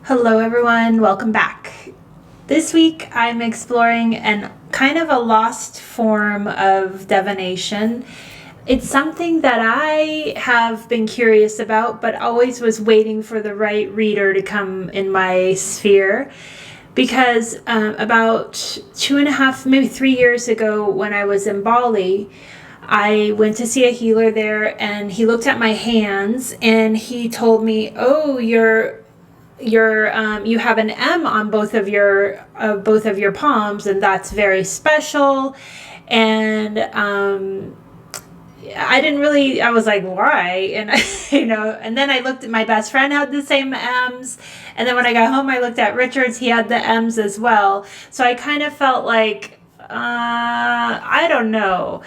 Hello everyone, welcome back. This week I'm exploring an kind of a lost form of divination. It's something that I have been curious about, but always was waiting for the right reader to come in my sphere. Because about 2.5, maybe 3 years ago when I was in Bali, I went to see a healer there and he looked at my hands and he told me, oh, you have an M on both of your palms, and that's very special. And I was like, why? And and then I looked at my best friend had the same M's, and then when I got home I looked at Richard's, he had the M's as well. So I kind of felt like I don't know.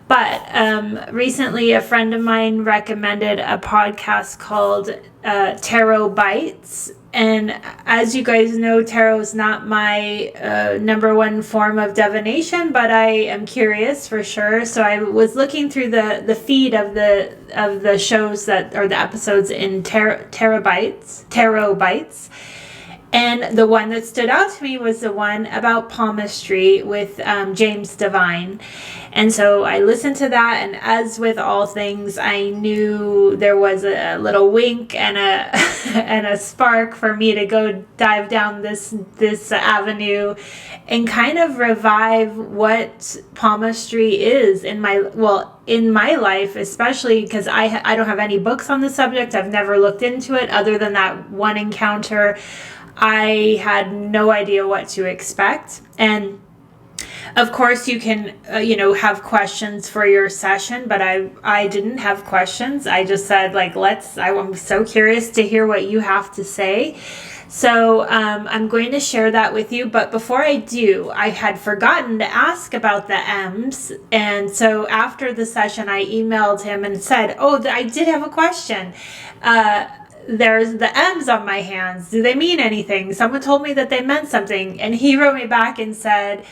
But recently a friend of mine recommended a podcast called Tarot Bytes. And as you guys know, tarot is not my number one form of divination, but I am curious for sure. So I was looking through the feed of the shows that or the episodes in Tarot Bytes. And the one that stood out to me was the one about Palmistry with James Devine. And so I listened to that, and as with all things, I knew there was a little wink and a and a spark for me to go dive down this avenue and kind of revive what palmistry is in my life, especially because I don't have any books on the subject. I've never looked into it other than that one encounter. I had no idea what to expect. And of course you can, have questions for your session, but I didn't have questions. I just said, I'm so curious to hear what you have to say. So I'm going to share that with you. But before I do, I had forgotten to ask about the M's. And so after the session, I emailed him and said, I did have a question. There's the M's on my hands. Do they mean anything? Someone told me that they meant something. And he wrote me back and said,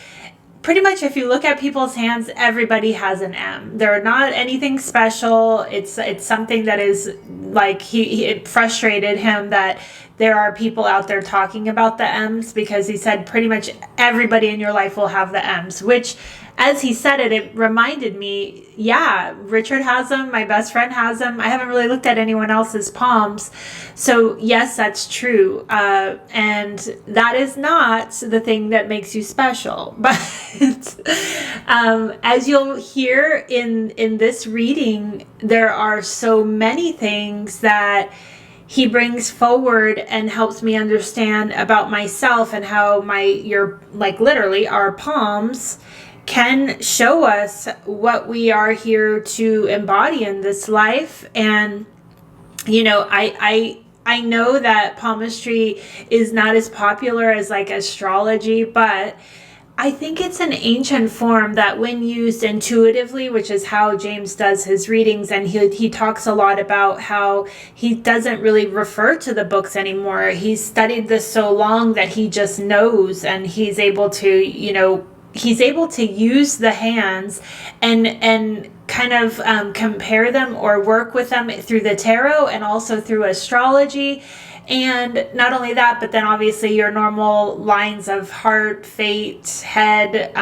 pretty much if you look at people's hands, everybody has an M. They're not anything special. It's something that is like it frustrated him that there are people out there talking about the M's, because he said pretty much everybody in your life will have the M's, which as he said it reminded me, yeah, Richard has them. My best friend has them. I haven't really looked at anyone else's palms. So yes, that's true. And that is not the thing that makes you special. But as you'll hear in this reading, there are so many things that he brings forward and helps me understand about myself and how literally our palms can show us what we are here to embody in this life. And I know that palmistry is not as popular as astrology, but I think it's an ancient form that when used intuitively, which is how James does his readings, and he talks a lot about how he doesn't really refer to the books anymore. He's studied this so long that he just knows, and he's able to use the hands and kind of compare them or work with them through the tarot and also through astrology. And not only that, but then obviously your normal lines of heart, fate, head,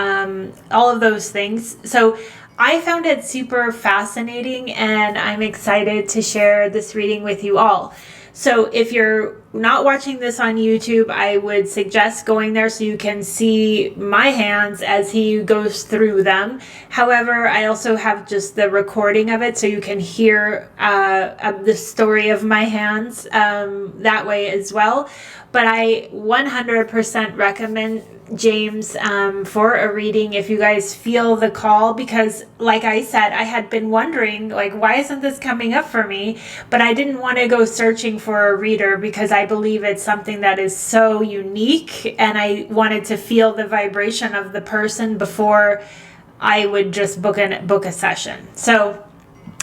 all of those things. So I found it super fascinating, and I'm excited to share this reading with you all. So if you're not watching this on YouTube, I would suggest going there so you can see my hands as he goes through them. However, I also have just the recording of it so you can hear the story of my hands that way as well. But I 100% recommend James for a reading if you guys feel the call, because like I said, I had been wondering why isn't this coming up for me, but I didn't want to go searching for a reader because I believe it's something that is so unique, and I wanted to feel the vibration of the person before I would just book a session. So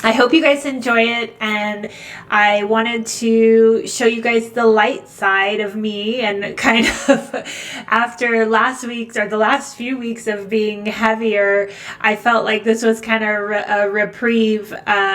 I hope you guys enjoy it, and I wanted to show you guys the light side of me, and kind of after last week's or the last few weeks of being heavier, I felt like this was kind of a reprieve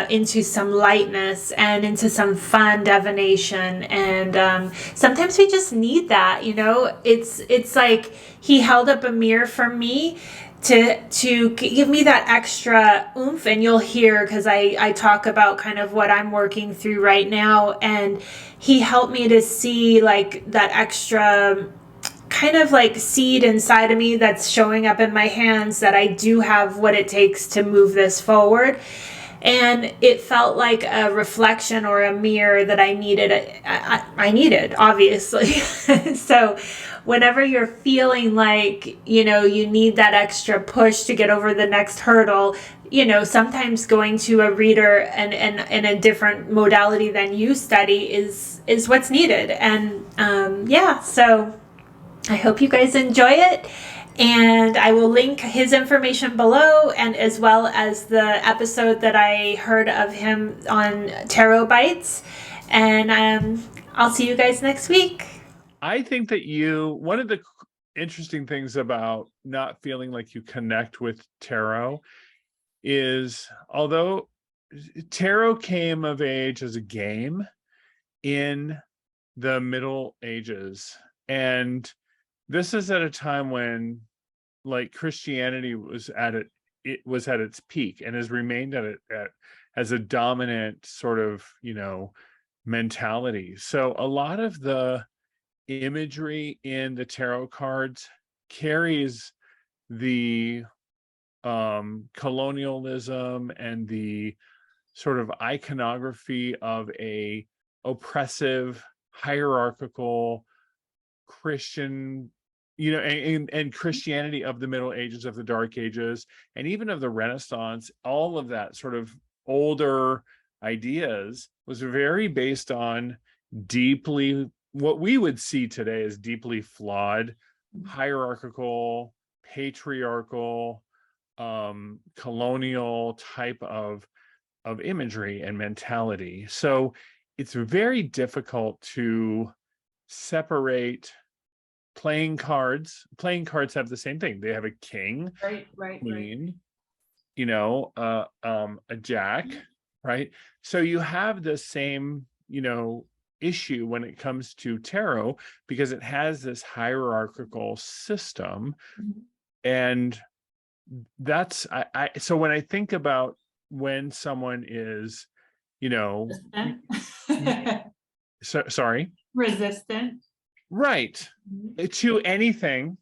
into some lightness and into some fun divination, and sometimes we just need that, you know. It's like he held up a mirror for me to give me that extra oomph, and you'll hear, because I talk about kind of what I'm working through right now, and he helped me to see like that extra kind of like seed inside of me that's showing up in my hands, that I do have what it takes to move this forward. And it felt like a reflection or a mirror that I needed. I needed, obviously. So whenever you're feeling like, you know, you need that extra push to get over the next hurdle, you know, sometimes going to a reader and in a different modality than you study is what's needed. And yeah, so I hope you guys enjoy it. And I will link his information below, and as well as the episode that I heard of him on Tarot Bytes. And I'll see you guys next week. I think that one of the interesting things about not feeling like you connect with tarot is, although tarot came of age as a game in the Middle Ages, and this is at a time when like Christianity was at its peak and has remained as a dominant sort of, you know, mentality. So a lot of the imagery in the tarot cards carries the colonialism and the sort of iconography of a oppressive, hierarchical Christian, you know, and Christianity of the Middle Ages, of the Dark Ages, and even of the Renaissance. All of that sort of older ideas was very based on deeply, what we would see today as deeply flawed, hierarchical, patriarchal, colonial type of imagery and mentality. So it's very difficult to separate playing cards. Playing cards have the same thing. They have a king, queen, you know, a jack, right? So you have the same, you know, issue when it comes to tarot, because it has this hierarchical system. And that's so when I think about when someone is, you know, sorry, Resistant. right, to anything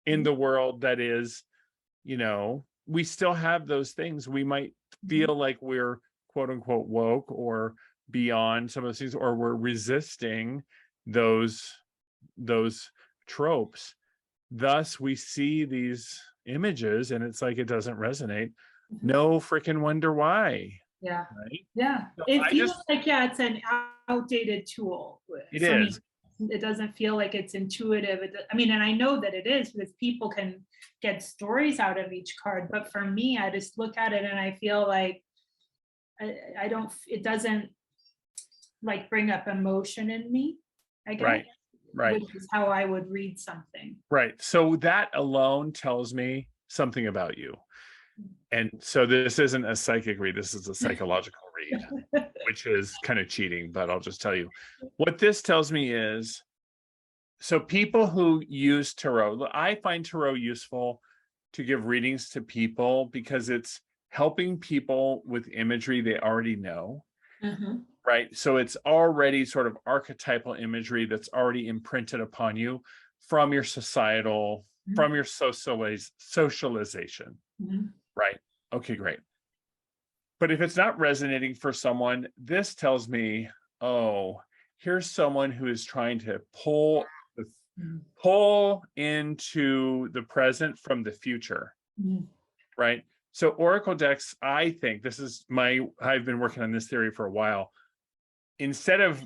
in the world that is, you know, we still have those things. We might feel like we're quote unquote woke or beyond some of those things, or we're resisting those tropes. Thus we see these images and it's like it doesn't resonate. No freaking wonder why. Yeah. Right? Yeah. So It feels like, yeah, it's an outdated tool. It is. It doesn't feel like it's intuitive. I mean, and I know that it is, because people can get stories out of each card. But for me, I just look at it and I feel like I don't, it doesn't like bring up emotion in me, I guess. Right. Which is how I would read something. Right. So that alone tells me something about you. And so this isn't a psychic read, this is a psychological read, which is kind of cheating, but I'll just tell you. What this tells me is, so people who use tarot, I find tarot useful to give readings to people because it's helping people with imagery they already know. Right? So it's already sort of archetypal imagery that's already imprinted upon you from your societal, from your socialization. Right? Okay, great. But if it's not resonating for someone, this tells me, oh, here's someone who is trying to pull into the present from the future. Right? So oracle decks, I think I've been working on this theory for a while. Instead of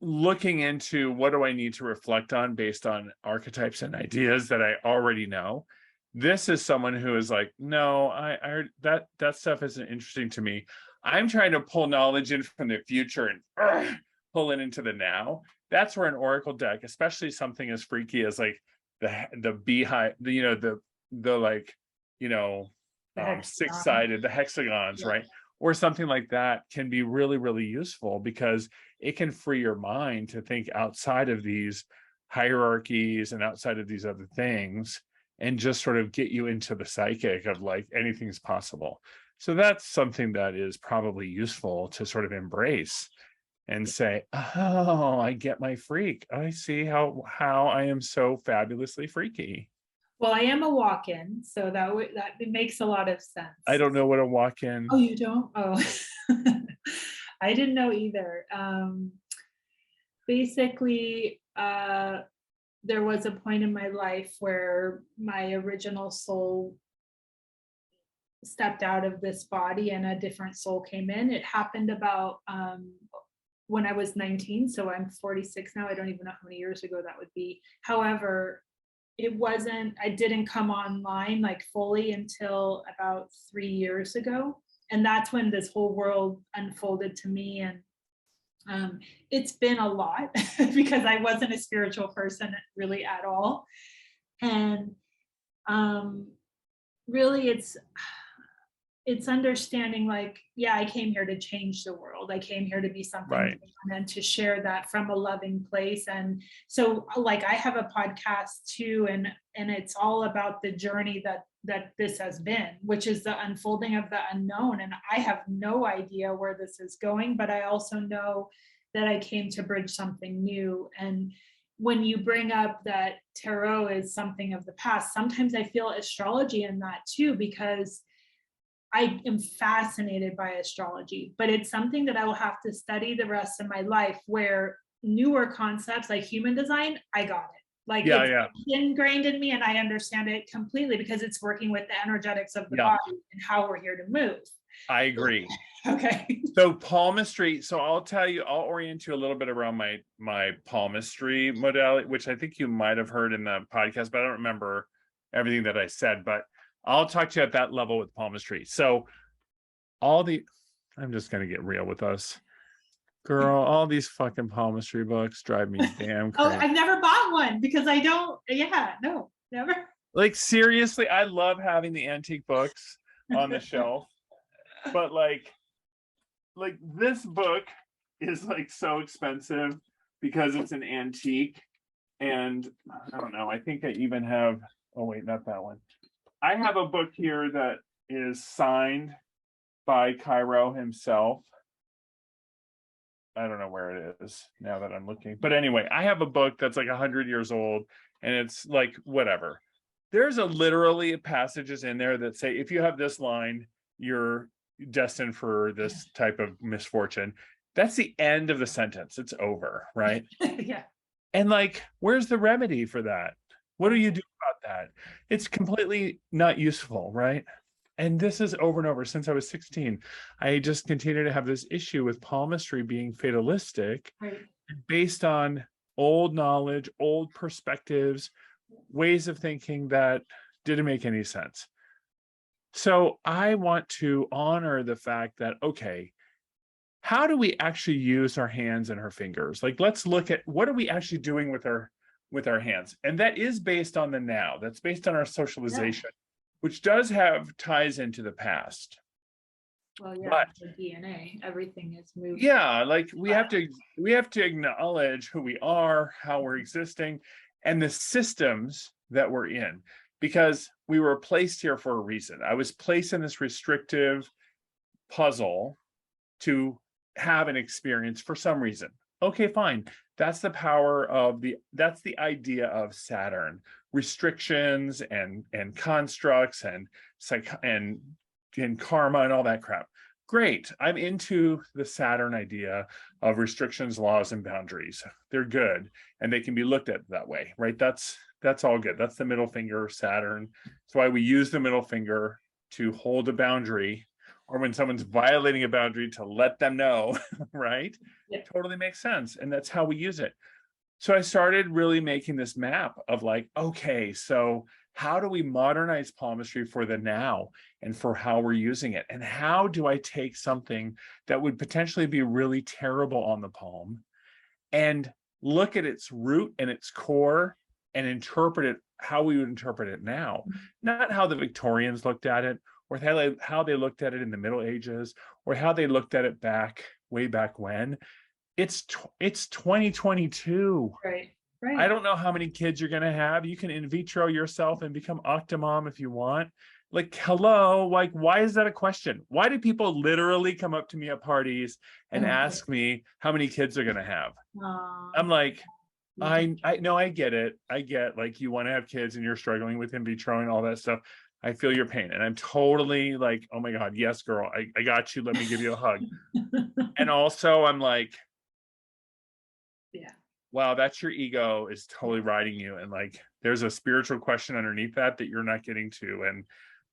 looking into what do I need to reflect on based on archetypes and ideas that I already know, this is someone who is like, no, I that stuff isn't interesting to me. I'm trying to pull knowledge in from the future and pull it into the now. That's where an oracle deck, especially something as freaky as like the beehive, the like, The hexagon. six-sided, the hexagons, Yeah. right? Or something like that can be really, really useful because it can free your mind to think outside of these hierarchies and outside of these other things, and just sort of get you into the psychic of like anything's possible. So that's something that is probably useful to sort of embrace and say, oh, I get my freak. I see how I am so fabulously freaky. Well, I am a walk-in, so that it makes a lot of sense. I don't know what a walk-in. Oh, you don't? Oh, I didn't know either. Basically, there was a point in my life where my original soul stepped out of this body and a different soul came in. It happened about when I was 19, so I'm 46 now. I don't even know how many years ago that would be. However, I didn't come online like fully until about 3 years ago. And that's when this whole world unfolded to me. And it's been a lot because I wasn't a spiritual person really at all. And really it's understanding like, yeah, I came here to change the world. I came here to be something Right. different and to share that from a loving place. And so like I have a podcast too, and it's all about the journey that this has been, which is the unfolding of the unknown. And I have no idea where this is going, but I also know that I came to bridge something new. And when you bring up that tarot is something of the past, sometimes I feel astrology in that too, because I am fascinated by astrology, but it's something that I will have to study the rest of my life, where newer concepts like human design, I got it. Like it's ingrained in me and I understand it completely because it's working with the energetics of the body and how we're here to move. I agree. Okay. So palmistry, so I'll orient you a little bit around my palmistry modality, which I think you might have heard in the podcast, but I don't remember everything that I said, but I'll talk to you at that level with palmistry. So I'm just going to get real with us. Girl, all these fucking palmistry books drive me damn crazy. Oh, I've never bought one because I don't, no, never. Like seriously, I love having the antique books on the shelf, but like this book is like so expensive because it's an antique. And I don't know, I think I even have, oh wait, not that one. I have a book here that is signed by Cairo himself. I don't know where it is now that I'm looking. But anyway, I have a book that's like 100 years old and it's like whatever. There's literally passages in there that say, if you have this line, you're destined for this type of misfortune. That's the end of the sentence. It's over, right? Yeah. And like, where's the remedy for that? What do you do about that? It's completely not useful, right? And this is over and over since I was 16. I just continue to have this issue with palmistry being fatalistic, right, based on old knowledge, old perspectives, ways of thinking that didn't make any sense. So I want to honor the fact that, okay, how do we actually use our hands and our fingers? Like, let's look at what are we actually doing with our hands? And that is based on the now. That's based on our socialization, which does have ties into the past. Well, yeah, but the DNA, everything is moved. Yeah, like we have to acknowledge who we are, how we're existing, and the systems that we're in, because we were placed here for a reason. I was placed in this restrictive puzzle to have an experience for some reason. Okay, fine. That's the power of that's the idea of Saturn. Restrictions and constructs and karma and all that crap. Great. I'm into the Saturn idea of restrictions, laws, and boundaries. They're good and they can be looked at that way, right? That's all good. That's the middle finger, Saturn. That's why we use the middle finger to hold a boundary, or when someone's violating a boundary to let them know, right? Yeah. Totally makes sense. And that's how we use it. So I started really making this map of like, okay, so how do we modernize palmistry for the now and for how we're using it? And how do I take something that would potentially be really terrible on the palm and look at its root and its core and interpret it how we would interpret it now, not how the Victorians looked at it, or how they looked at it in the Middle Ages, or how they looked at it way back when. It's 2022. Right. I don't know how many kids you're going to have. You can in vitro yourself and become octomom if you want. Like, hello, like, why is that a question? Why do people literally come up to me at parties and ask me how many kids they're going to have? I'm like, I know, I get it. I get, like, you want to have kids and you're struggling with in vitro and all that stuff. I feel your pain. And I'm totally like, oh my God, yes, girl, I got you. Let me give you a hug. And also I'm like, yeah, wow, that's your ego is totally riding you. And like, there's a spiritual question underneath that you're not getting to. And,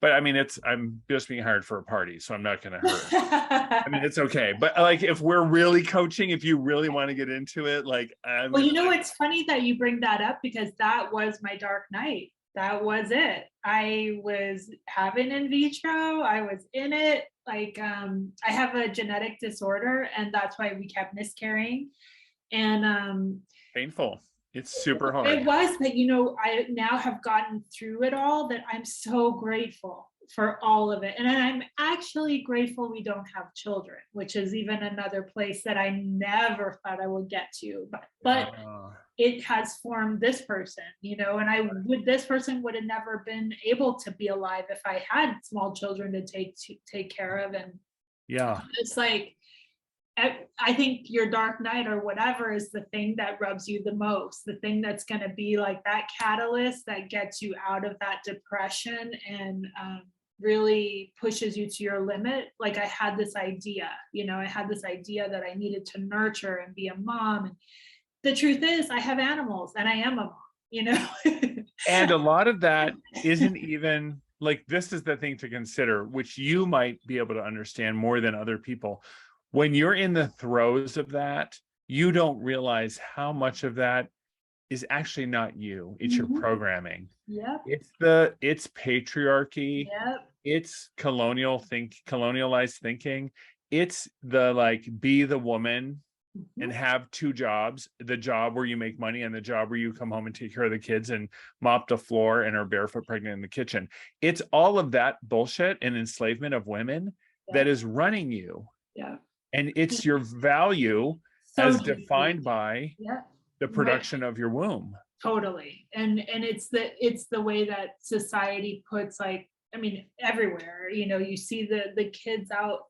but I mean, I'm just being hired for a party, so I'm not going to hurt. I mean, it's okay. But like, if we're really coaching, if you really want to get into it, like, well, you know, it's funny that you bring that up, because that was my dark night. That was it. I was having in vitro. I was in it. Like, I have a genetic disorder, and that's why we kept miscarrying. And painful. It's super hard. It was, but you know, I now have gotten through it all, that I'm so grateful for all of it. And I'm actually grateful we don't have children, which is even another place that I never thought I would get to. But it has formed this person, you know, and this person would have never been able to be alive if I had small children to take care of. And yeah, it's like, I think your dark night or whatever is the thing that rubs you the most, the thing that's going to be like that catalyst that gets you out of that depression and really pushes you to your limit. Like, I had this idea, you know, I had this idea that I needed to nurture and be a mom. And the truth is, I have animals and I am a mom, you know. And a lot of that isn't even like, this is the thing to consider, which you might be able to understand more than other people. When you're in the throes of that, you don't realize how much of that is actually not you. It's your programming. Yep. It's patriarchy. Yep. It's colonialized thinking. It's the like, be the woman and have two jobs, the job where you make money and the job where you come home and take care of the kids and mop the floor and are barefoot pregnant in the kitchen. It's all of that bullshit and enslavement of women that is running you. Yeah. And it's your value as defined by the production of your womb. Totally. And it's the way that society puts, like, I mean, everywhere, you know, you see the kids out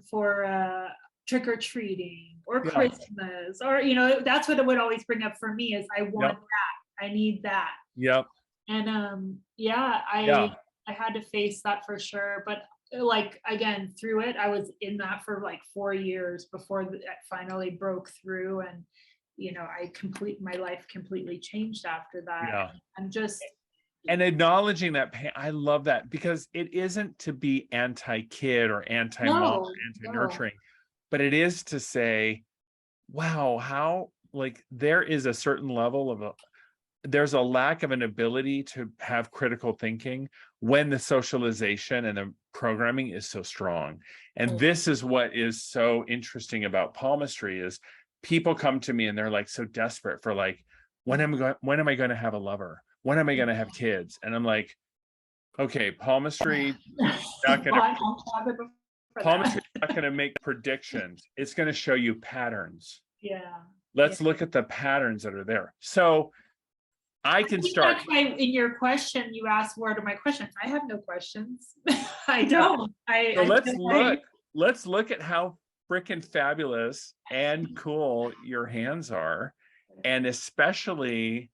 for trick-or-treating or Christmas, or, you know, that's what it would always bring up for me is I want that. I need that. Yep. And I had to face that for sure. But like, again, through it, I was in that for like 4 years before it finally broke through. And, you know, my life completely changed after that. Yeah. I'm just. And acknowledging that pain, I love that, because it isn't to be anti-kid or anti-mom or anti-nurturing, but it is to say, wow, how, like, there is a certain level of there's a lack of an ability to have critical thinking when the socialization and the programming is so strong. And this is what is so interesting about palmistry is people come to me and they're like so desperate for like, when am I going to have a lover? When am I going to have kids? And I'm like, okay, palmistry not going to make predictions. It's going to show you patterns. Yeah. Let's look at the patterns that are there. So I can start. That's why in your question, you asked, what are my questions? I have no questions. I don't. Let's look at how freaking fabulous and cool your hands are. And especially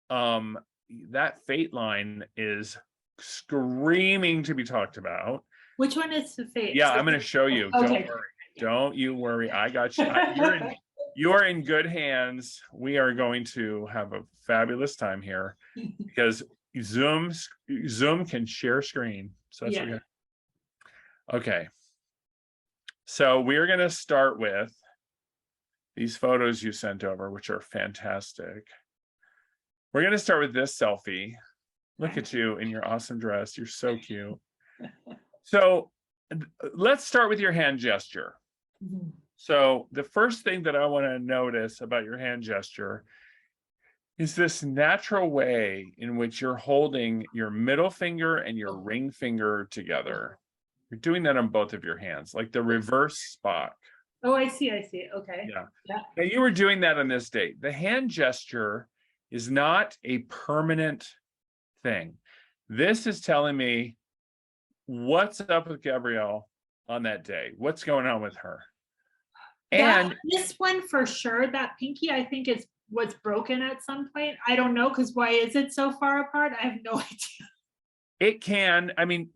that fate line is screaming to be talked about. Which one is the fate? Yeah, I'm going to show you. Okay. Don't worry. Don't you worry. I got you. You're in good hands. We are going to have a fabulous time here because Zoom can share screen. So that's what okay. So we're going to start with, these photos you sent over, which are fantastic. We're going to start with this selfie. Look at you in your awesome dress. You're so cute. So let's start with your hand gesture. Mhm. So the first thing that I want to notice about your hand gesture is this natural way in which you're holding your middle finger and your ring finger together. You're doing that on both of your hands, like the reverse Spock. Oh, I see. Okay. Yeah. Yeah. Now you were doing that on this date. The hand gesture is not a permanent thing. This is telling me what's up with Gabrielle on that day. What's going on with her? And this one for sure, that pinky, I think was broken at some point. I don't know, because why is it so far apart? I have no idea. it can, I mean,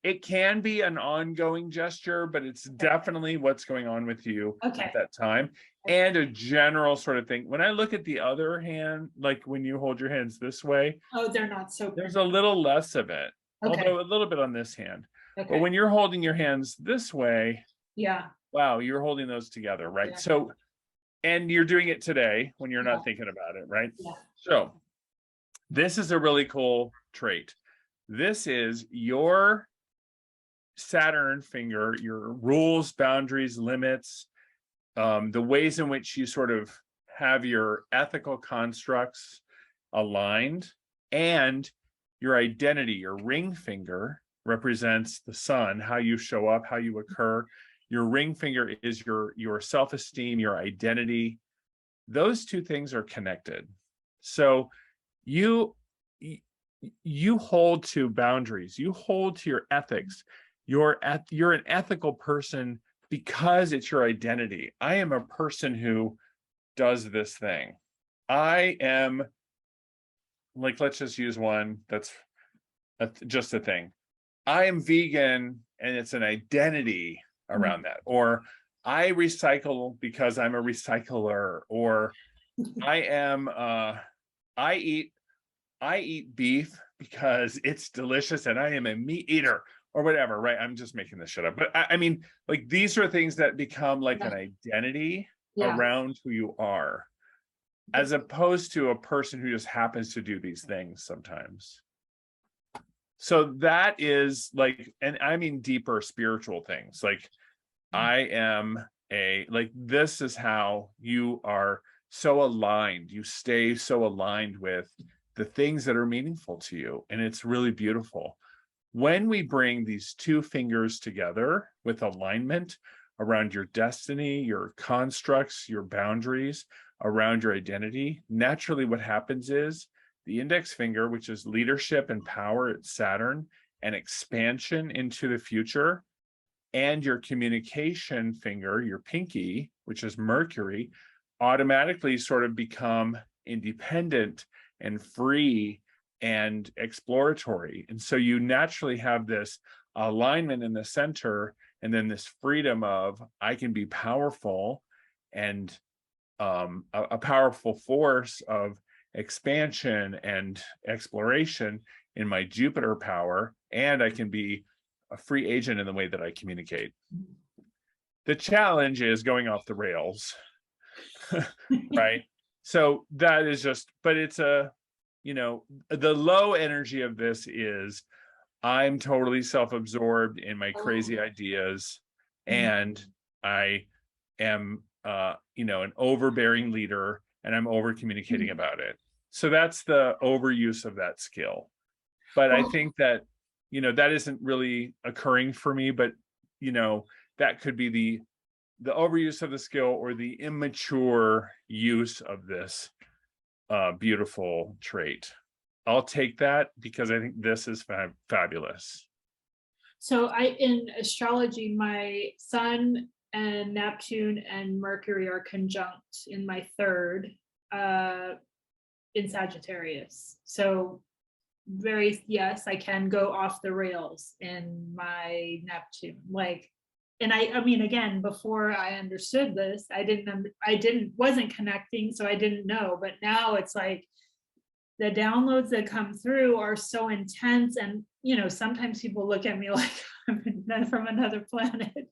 it can be an ongoing gesture, but it's definitely what's going on with you at that time, and a general sort of thing. When I look at the other hand, like when you hold your hands this way, Oh, they're not so. there's a little less of it, although a little bit on this hand. But when you're holding your hands this way, Yeah. wow, you're holding those together, right? Yeah. So, and you're doing it today when you're not thinking about it, right? Yeah. So this is a really cool trait. This is your Saturn finger, your rules, boundaries, limits, the ways in which you sort of have your ethical constructs aligned, and your identity. Your ring finger represents the sun, how you show up, how you occur. Your ring finger is your self-esteem, your identity. Those two things are connected. So you hold to boundaries, you hold to your ethics. You're an ethical person because it's your identity. I am a person who does this thing. I am, like, let's just use one that's just a thing. I am vegan, and it's an identity around that. Or I recycle because I'm a recycler. Or I am I eat beef because it's delicious and I am a meat eater, or whatever, right? I'm just making this shit up. But I mean, like, these are things that become like an identity around who you are, as opposed to a person who just happens to do these things sometimes. So that is like, and I mean deeper spiritual things. Like, I am like, this is how you are so aligned. You stay so aligned with the things that are meaningful to you. And it's really beautiful. When we bring these two fingers together with alignment around your destiny, your constructs, your boundaries, around your identity, naturally what happens is the index finger, which is leadership and power at Saturn and expansion into the future, and your communication finger, your pinky, which is Mercury, automatically sort of become independent and free and exploratory. And so you naturally have this alignment in the center, and then this freedom of, I can be powerful, and a powerful force of expansion and exploration in my Jupiter power, and I can be a free agent in the way that I communicate. The challenge is going off the rails, right? So that is just, but it's a, the low energy of this is, I'm totally self-absorbed in my crazy ideas, and I am, an overbearing leader, and I'm over communicating about it. So that's the overuse of that skill. But I think that, that isn't really occurring for me, but, that could be the overuse of the skill, or the immature use of this beautiful trait. I'll take that, because I think this is fabulous. So in astrology, my sun and Neptune and Mercury are conjunct in my third in Sagittarius. So yes, I can go off the rails in my Neptune. Like, and I mean, again, before I understood this, wasn't connecting, so I didn't know. But now it's like, the downloads that come through are so intense, and sometimes people look at me like I'm from another planet.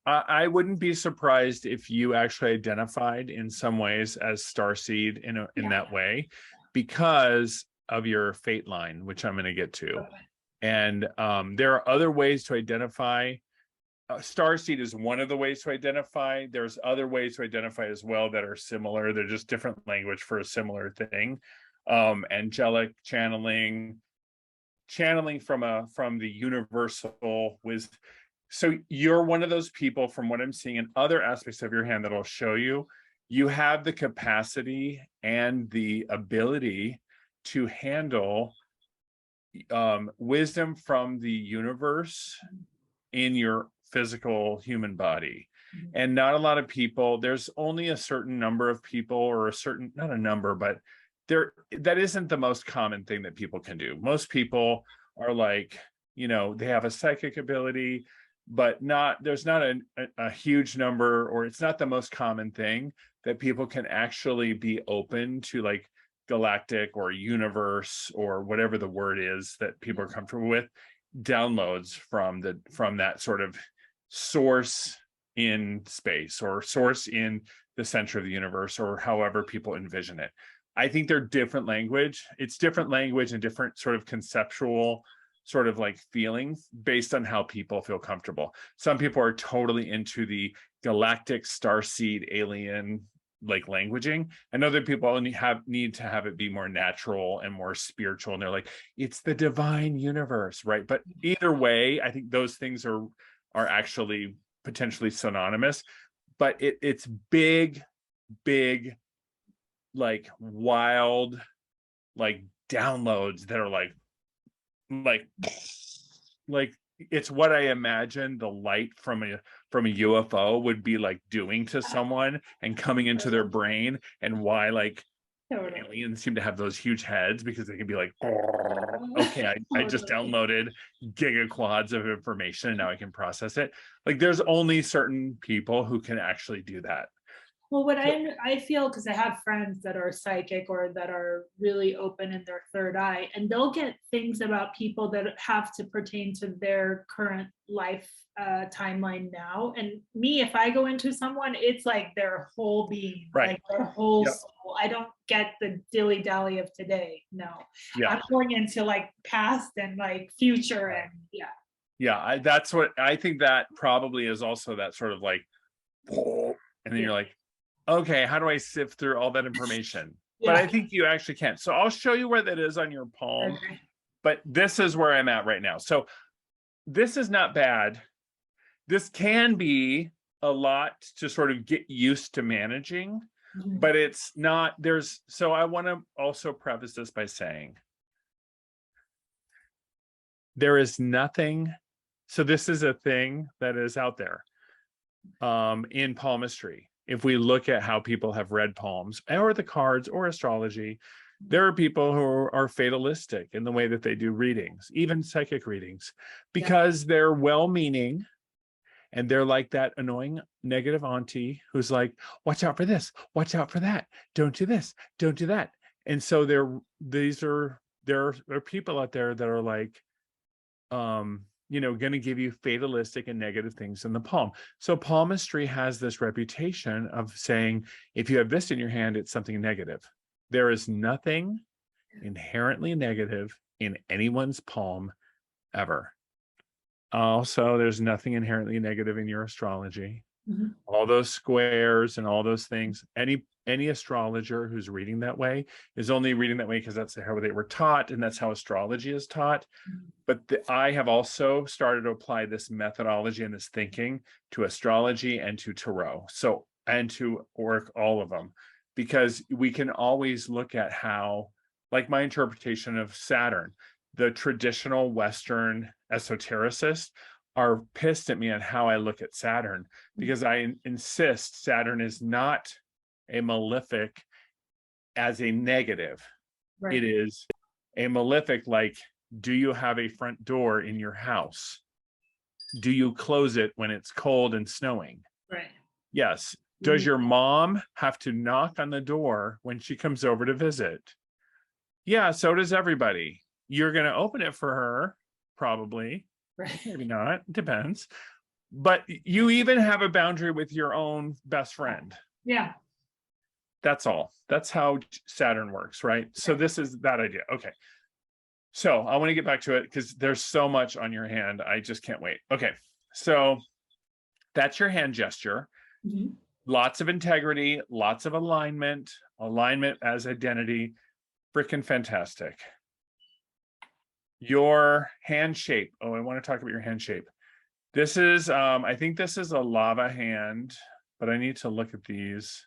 I wouldn't be surprised if you actually identified in some ways as starseed in that way, because of your fate line, which I'm going to get to. Okay. And there are other ways to identify. Starseed is one of the ways to identify. There's other ways to identify as well that are similar. They're just different language for a similar thing. Angelic channeling from the universal wisdom. So you're one of those people, from what I'm seeing in other aspects of your hand that I'll show you, you have the capacity and the ability to handle wisdom from the universe in your physical human body. And not a lot of people, there's only a certain number of people, or a certain, not a number, but that isn't the most common thing that people can do. Most people are like, they have a psychic ability, but there's not a huge number, or it's not the most common thing that people can actually be open to, like galactic or universe or whatever the word is that people are comfortable with, downloads from that sort of source in space, or source in the center of the universe, or however people envision it. I think they're different language. It's different language and different sort of conceptual sort of like feelings based on how people feel comfortable. Some people are totally into the galactic starseed alien like languaging, and other people only need to have it be more natural and more spiritual, and they're like, it's the divine universe, right? But either way, I think those things are actually potentially synonymous. But it's big like wild like downloads that are like it's what I imagine the light from a UFO would be like doing to someone and coming into their brain, and why like aliens seem to have those huge heads, because they can be like, okay, I just downloaded gigaquads of information and now I can process it. Like there's only certain people who can actually do that. Well, what I feel, because I have friends that are psychic or that are really open in their third eye, and they'll get things about people that have to pertain to their current life timeline now. And me, if I go into someone, it's like their whole being, Right. like their whole Yep. soul. I don't get the dilly dally of today. No, Yeah. I'm going into like past and like future, and yeah. That's what I think. That probably is also that sort of like, and then you're like, okay, how do I sift through all that information? But I think you actually can. So I'll show you where that is on your palm. Okay. But this is where I'm at right now. So this is not bad. This can be a lot to sort of get used to managing, but it's not. So I want to also preface this by saying there is nothing. So this is a thing that is out there in palmistry. If we look at how people have read palms or the cards or astrology, there are people who are fatalistic in the way that they do readings, even psychic readings, because they're well-meaning, and they're like that annoying negative auntie who's like, watch out for this, watch out for that, don't do this, don't do that. And so there are people out there that are like, going to give you fatalistic and negative things in the palm. So palmistry has this reputation of saying, if you have this in your hand, it's something negative. There is nothing inherently negative in anyone's palm ever. Also, there's nothing inherently negative in your astrology. All those squares and all those things, any astrologer who's reading that way is only reading that way because that's how they were taught, and that's how astrology is taught. But I have also started to apply this methodology and this thinking to astrology and to tarot, and to work all of them, because we can always look at how, like my interpretation of Saturn, the traditional Western esotericists are pissed at me on how I look at Saturn, because I insist Saturn is not a malefic as a negative. Right. It is a malefic like, do you have a front door in your house? Do you close it when it's cold and snowing? Right. Yes. Does your mom have to knock on the door when she comes over to visit? Yeah, so does everybody. You're going to open it for her, probably. Right. Maybe not. It depends. But you even have a boundary with your own best friend. Yeah. That's all. That's how Saturn works, right? So this is that idea. Okay. So I want to get back to it because there's so much on your hand. I just can't wait. Okay. So that's your hand gesture. Mhm. Lots of integrity, lots of alignment as identity. Freaking fantastic. Your hand shape. Oh, I want to talk about your hand shape. This is, I think this is a lava hand, but I need to look at these.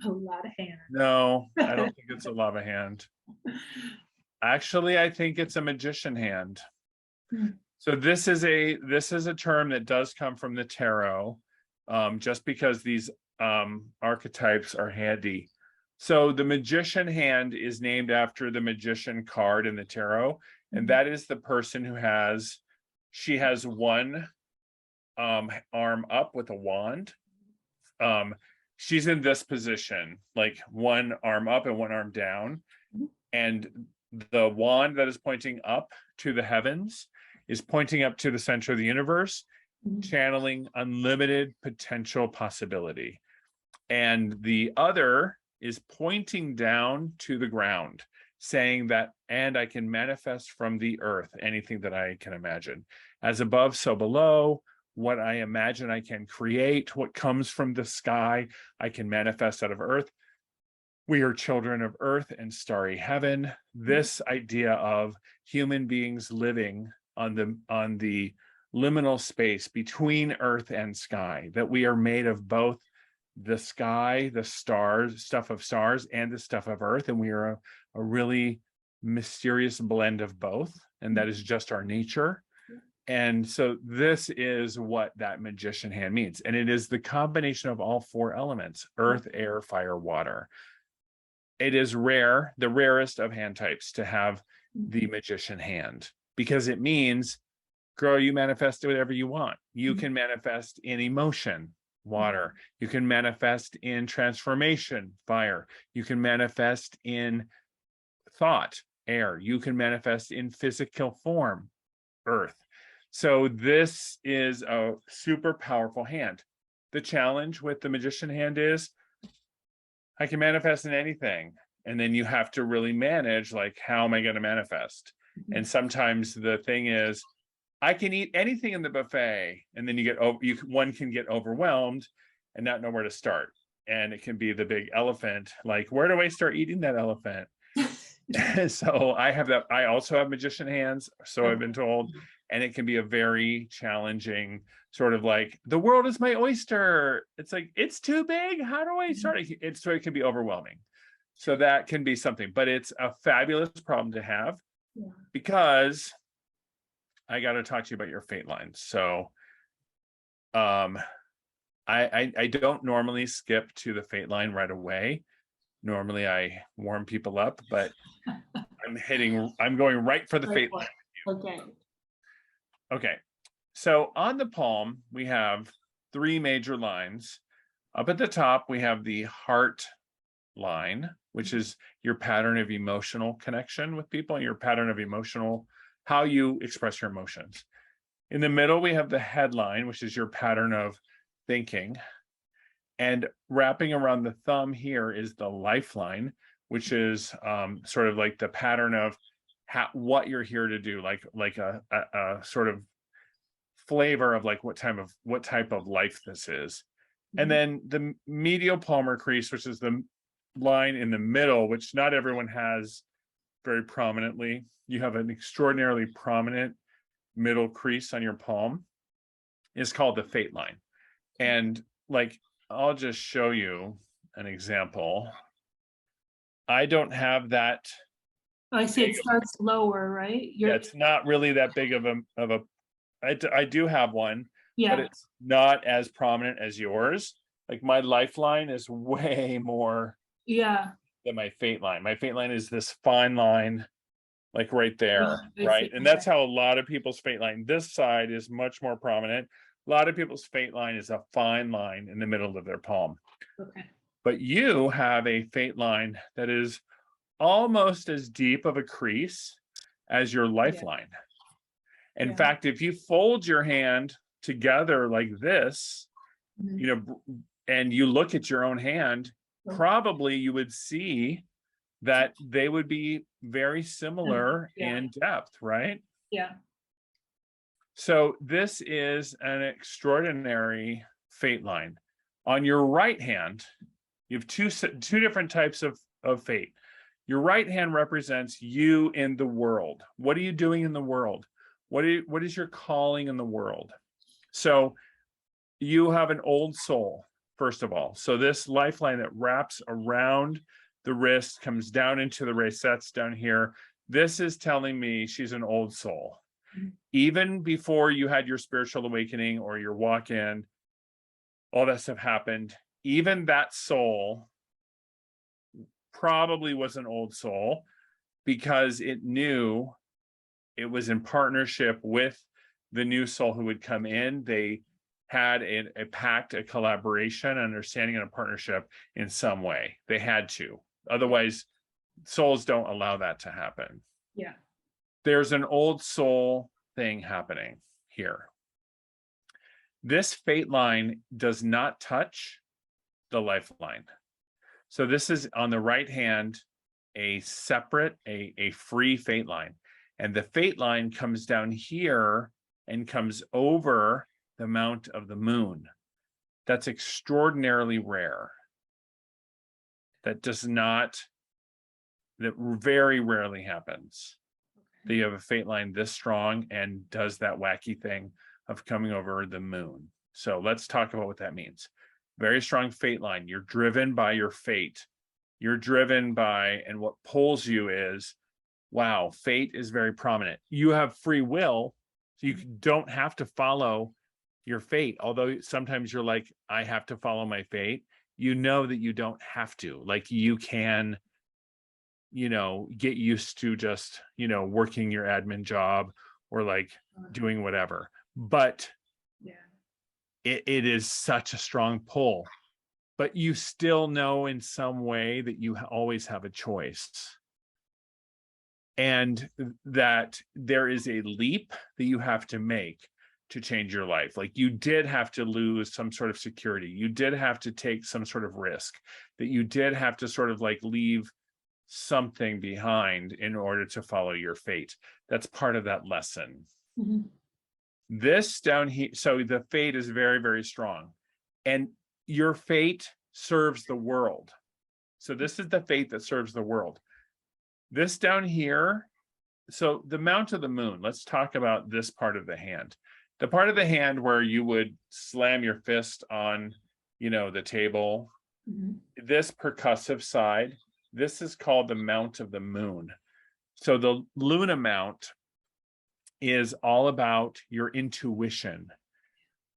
A lot of hands. No, I don't think it's a lava hand. Actually, I think it's a magician hand. So this is a term that does come from the tarot, just because these archetypes are handy. So the magician hand is named after the magician card in the tarot, and that is the person who she has one arm up with a wand. She's in this position, like one arm up and one arm down, and the wand that is pointing up to the heavens is pointing up to the center of the universe, channeling unlimited potential possibility. And the other is pointing down to the ground, saying that, and I can manifest from the earth anything that I can imagine. As above, so below. What I imagine I can create, what comes from the sky, I can manifest out of earth. We are children of earth and starry heaven. This idea of human beings living on the liminal space between earth and sky, that we are made of both the sky, the stars, stuff of stars, and the stuff of earth, and we are a really mysterious blend of both, and that is just our nature. And so this is what that magician hand means. And it is the combination of all four elements: earth, air, fire, water. It is rare, the rarest of hand types, to have the magician hand, because it means, girl, you manifest whatever you want. You can manifest in emotion, water. You can manifest in transformation, fire. You can manifest in thought, air. You can manifest in physical form, earth. So this is a super powerful hand. The challenge with the magician hand is I can manifest in anything. And then you have to really manage, like, how am I going to manifest? And sometimes the thing is, I can eat anything in the buffet, and then one can get overwhelmed and not know where to start. And it can be the big elephant, like, where do I start eating that elephant? So I have that. I also have magician hands, so I've been told, and it can be a very challenging sort of like, the world is my oyster. It's like, it's too big. How do I start it? So it can be overwhelming. So that can be something, but it's a fabulous problem to have, because I got to talk to you about your fate lines. So I don't normally skip to the fate line right away. Normally I warm people up, but I'm going right for the fate line. Okay. So on the palm, we have three major lines. Up at the top, we have the heart line, which is your pattern of emotional connection with people and your pattern of how you express your emotions. In the middle, we have the headline, which is your pattern of thinking. And wrapping around the thumb here is the lifeline, which is sort of like the pattern of what you're here to do, like a sort of flavor of like what type of life this is. And then the medial palmar crease, which is the line in the middle, which not everyone has very prominently. You have an extraordinarily prominent middle crease on your palm, is called the fate line. And like, I'll just show you an example. I don't have that. I see it starts lower, right? Yeah, it's not really that big of a I do have one, but Yeah. it's not as prominent as yours. Like, my lifeline is way more Yeah. than my fate line. My fate line is this fine line, like right there, I right? see. And that's how a lot of people's fate line, this side is much more prominent. A lot of people's fate line is a fine line in the middle of their palm. Okay. But you have a fate line that is almost as deep of a crease as your lifeline. In fact, if you fold your hand together like this, you know, and you look at your own hand, probably you would see that they would be very similar in depth, right? Yeah. So this is an extraordinary fate line. On your right hand, you have two different types of fate. Your right hand represents you in the world. What are you doing in the world? What is your calling in the world? So you have an old soul, first of all. So this lifeline that wraps around the wrist, comes down into the wrist, sets down here. This is telling me she's an old soul. Even before you had your spiritual awakening or your walk-in, all that stuff happened. Even that soul probably was an old soul because it knew it was in partnership with the new soul who would come in. They had a pact, a collaboration, understanding, and a partnership in some way. They had to. Otherwise, souls don't allow that to happen. Yeah. There's an old soul thing happening here. This fate line does not touch the lifeline. So this is on the right hand, a separate, a free fate line. And the fate line comes down here and comes over the mount of the moon. That's extraordinarily rare. That very rarely happens. That you have a fate line this strong and does that wacky thing of coming over the moon. So let's talk about what that means. Very strong fate line. You're driven by your fate. You're driven by, and what pulls you is, wow, fate is very prominent. You have free will, so you don't have to follow your fate. Although sometimes you're like, I have to follow my fate. You know that you don't have to. Like you can, you know, get used to just, you know, working your admin job or like doing whatever. But it is such a strong pull. But you still know in some way that you always have a choice. And that there is a leap that you have to make to change your life. Like you did have to lose some sort of security. You did have to take some sort of risk, that you did have to sort of like leave something behind in order to follow your fate. That's part of that lesson. This down here, so the fate is very, very strong. And your fate serves the world. So this is the fate that serves the world. This down here, so the mount of the moon, let's talk about this part of the hand. The part of the hand where you would slam your fist on, you know, the table, this percussive side, this is called the mount of the moon. So the Luna mount is all about your intuition,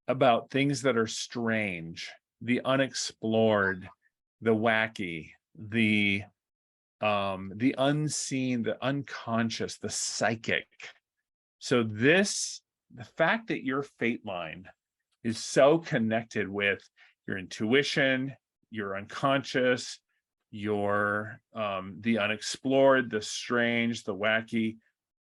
about things that are strange, the unexplored, the wacky, the unseen, the unconscious, the psychic. So this, the fact that your fate line is so connected with your intuition, your unconscious, your the unexplored, the strange, the wacky.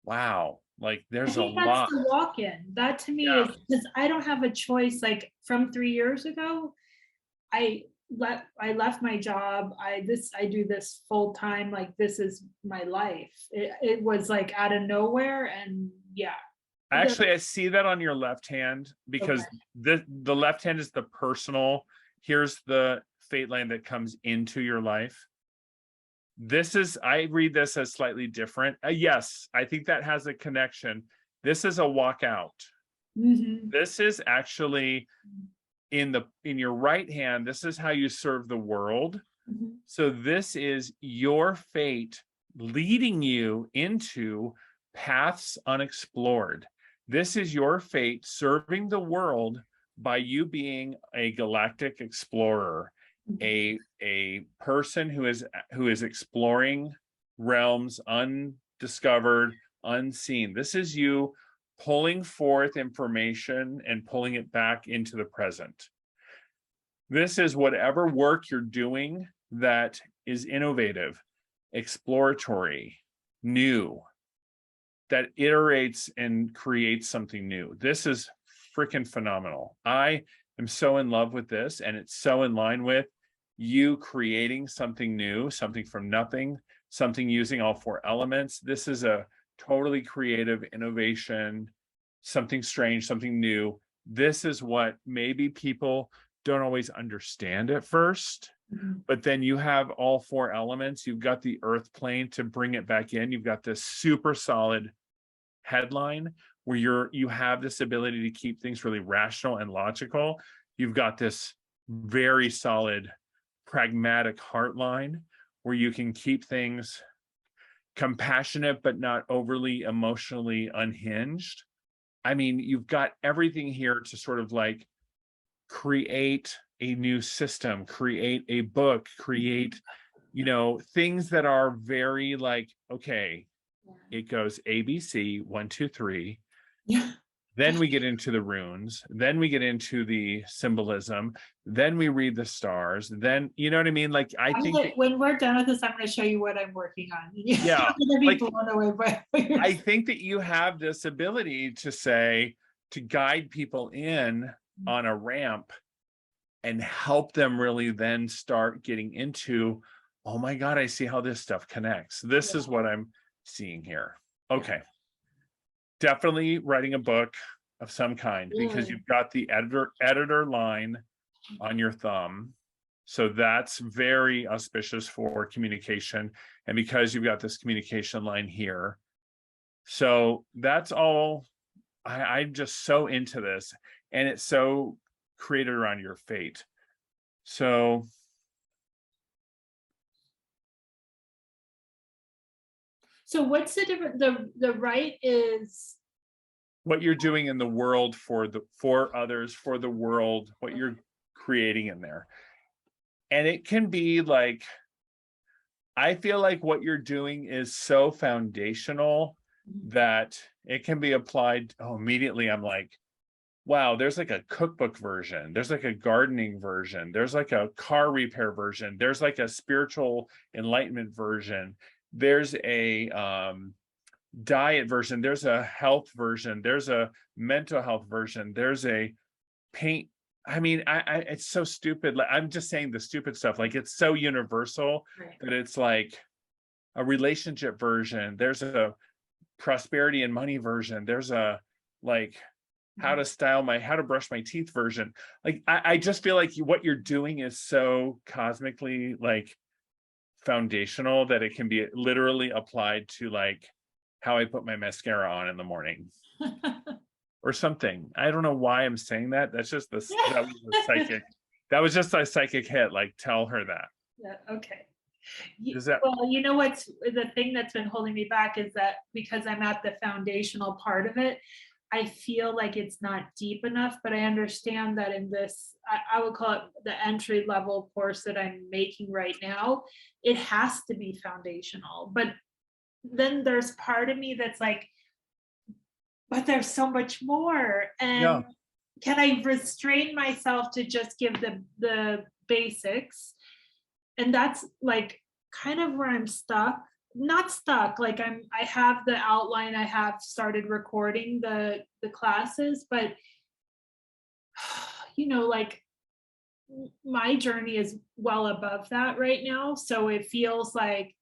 Wow, like there's a lot. That's the walk-in. That to me is because I don't have a choice. Like from 3 years ago, I left my job. I do this full time. Like this is my life. It was like out of nowhere, and Actually, I see that on your left hand because the left hand is the personal. Here's the fate line that comes into your life. This is, I read this as slightly different. Yes, I think that has a connection. This is a walkout. This is actually in your right hand. This is how you serve the world. So this is your fate leading you into paths unexplored. This is your fate serving the world by you being a galactic explorer, a person who is exploring realms undiscovered, unseen. This is you pulling forth information and pulling it back into the present. This is whatever work you're doing that is innovative, exploratory, new, that iterates and creates something new. This is freaking phenomenal. I am so in love with this, and it's so in line with you creating something new, something from nothing, something using all four elements. This is a totally creative innovation, something strange, something new. This is what maybe people don't always understand at first, but then you have all four elements. You've got the earth plane to bring it back in. You've got this super solid headline where you have this ability to keep things really rational and logical. You've got this very solid pragmatic heart line where you can keep things compassionate but not overly emotionally unhinged. I mean, you've got everything here to sort of like create a new system, create a book, create, things that are very like, okay, it goes ABC, 1, 2, 3. Yeah. Then we get into the runes. Then we get into the symbolism. Then we read the stars. Then, you know what I mean? Like, I think that, When we're done with this, I'm going to show you what I'm working on. Yeah, I'm going to be like, blown away by what you're I think that you have this ability to guide people in on a ramp and help them really then start getting into, oh my God, I see how this stuff connects. This is what I'm seeing here. Okay. Definitely writing a book of some kind, because you've got the editor line on your thumb. So that's very auspicious for communication. And because you've got this communication line here. So that's all. I'm just so into this, and it's so created around your fate. So what's the difference? The right is what you're doing in the world for others, for the world, what you're creating in there. And it can be like, I feel like what you're doing is so foundational that it can be applied. Oh, immediately I'm like, wow, there's like a cookbook version. There's like a gardening version. There's like a car repair version. There's like a spiritual enlightenment version. There's a diet version. There's a health version. There's a mental health version. There's a paint. I mean, it's so stupid. Like, I'm just saying the stupid stuff. Like, it's so universal that it's like a relationship version. There's a prosperity and money version. There's a like how to brush my teeth version. Like, I just feel like what you're doing is so cosmically like foundational that it can be literally applied to like how I put my mascara on in the morning or something. I don't know why I'm saying that. That's just that was a psychic. That was just a psychic hit. Like, tell her that. Yeah. Okay. Well, you know what's the thing that's been holding me back is that because I'm at the foundational part of it, I feel like it's not deep enough, but I understand that in this, I would call it the entry level course that I'm making right now, it has to be foundational. But then there's part of me that's like, but there's so much more. And can I restrain myself to just give the basics? And that's like kind of where I'm stuck. Not stuck, like I have the outline, I have started recording the classes, but like my journey is well above that right now. So it feels like,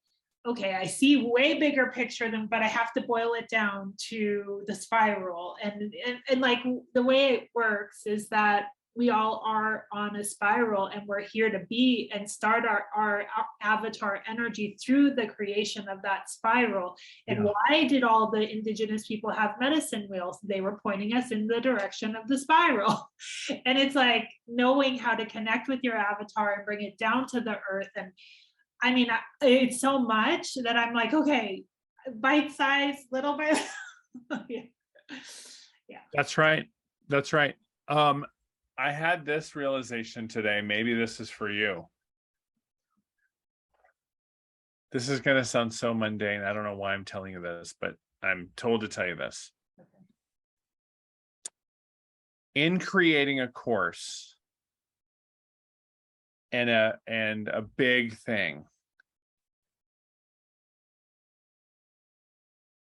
okay, I see way bigger picture but I have to boil it down to the spiral. And like the way it works is that we all are on a spiral and we're here to be and start our avatar energy through the creation of that spiral. And why did all the indigenous people have medicine wheels? They were pointing us in the direction of the spiral. And it's like knowing how to connect with your avatar and bring it down to the earth. And I mean, it's so much that I'm like, okay, bite size, little bit. Yeah. That's right. That's right. I had this realization today. Maybe this is for you. This is going to sound so mundane. I don't know why I'm telling you this, but I'm told to tell you this. Okay. In creating a course and a big thing,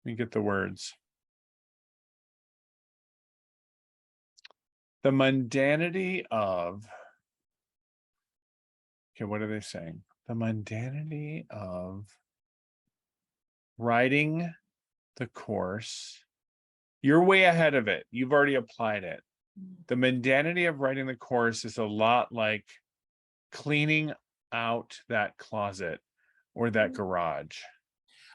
let me get the words. the mundanity of, okay, what are they saying? The mundanity of writing the course. You're way ahead of it. You've already applied it. The mundanity of writing the course is a lot like cleaning out that closet or that garage.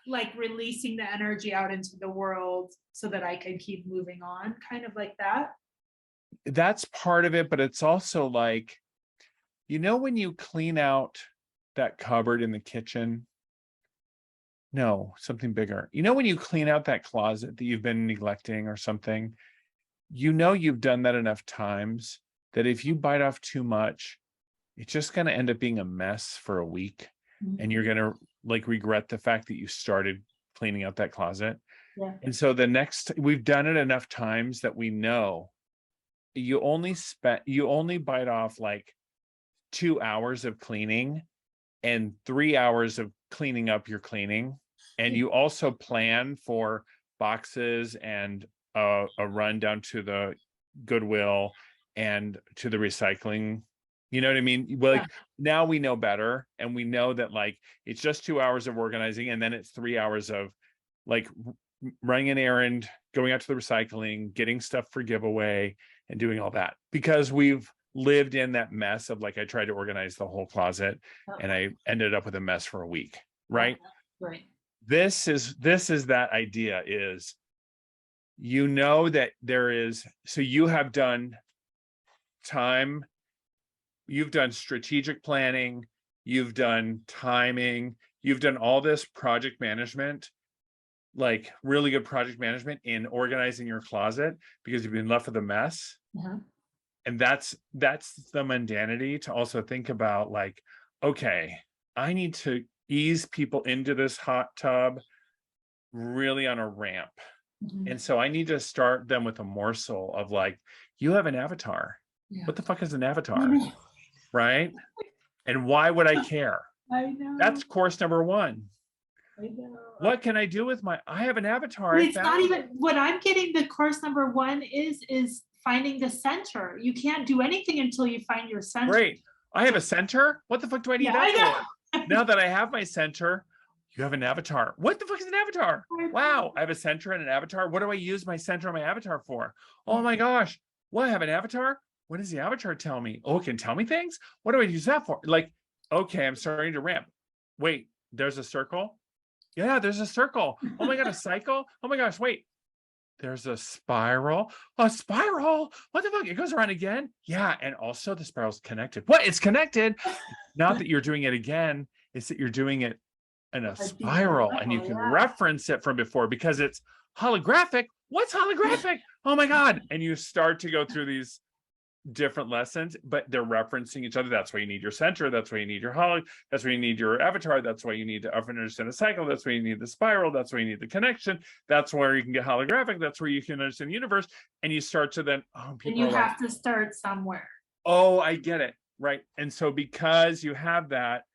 Like releasing the energy out into the world so that I can keep moving on, kind of like that. That's part of it, but it's also like, you know, when you clean out that cupboard in the kitchen. No, something bigger. You know, when you clean out that closet that you've been neglecting or something, you know, you've done that enough times that if you bite off too much, it's just going to end up being a mess for a week. And you're going to like regret the fact that you started cleaning out that closet. Yeah. And so we've done it enough times that we know you only bite off like 2 hours of cleaning and 3 hours of cleaning up your cleaning. And you also plan for boxes and a run down to the Goodwill and to the recycling. You know what I mean? Well, like, now we know better, and we know that like it's just 2 hours of organizing, and then it's 3 hours of like running an errand, going out to the recycling, getting stuff for giveaway, and doing all that, because we've lived in that mess of like, I tried to organize the whole closet and I ended up with a mess for a week, right? Right. This is that idea is, you know, that there is, so you have done time, you've done strategic planning, you've done timing, you've done all this project management, like really good project management in organizing your closet because you've been left with a mess. And that's the mundanity to also think about, like, okay, I need to ease people into this hot tub really on a ramp. And so I need to start them with a morsel of like, you have an avatar. What the fuck is an avatar? Right? And why would I care? I know. That's course number 1. I know. What can I do with I have an avatar. But it's not even what I'm getting. The course number 1 is finding the center. You can't do anything until you find your center. Great. I have a center. What the fuck do I need that for? Now that I have my center, you have an avatar. What the fuck is an avatar? Wow, I have a center and an avatar. What do I use my center and my avatar for? Oh my gosh. What, I have an avatar? What does the avatar tell me? Oh, it can tell me things? What do I use that for? Like, okay, I'm starting to ramp. Wait, there's a circle? Yeah, there's a circle. Oh my God, a cycle? Oh my gosh, wait. There's a spiral. A spiral? What the fuck? It goes around again? Yeah, and also the spiral's connected. What? It's connected. Not that you're doing it again, it's that you're doing it in a spiral, and you can reference it from before because it's holographic. What's holographic? Oh my God. And you start to go through these different lessons, but they're referencing each other. That's why you need your center. That's why you need your holo. That's why you need your avatar. That's why you need to understand a cycle. That's why you need the spiral. That's why you need the connection. That's where you can get holographic. That's where you can understand the universe. And you start to then, oh, people and you have to start somewhere. Oh, I get it. Right. And so because you have that,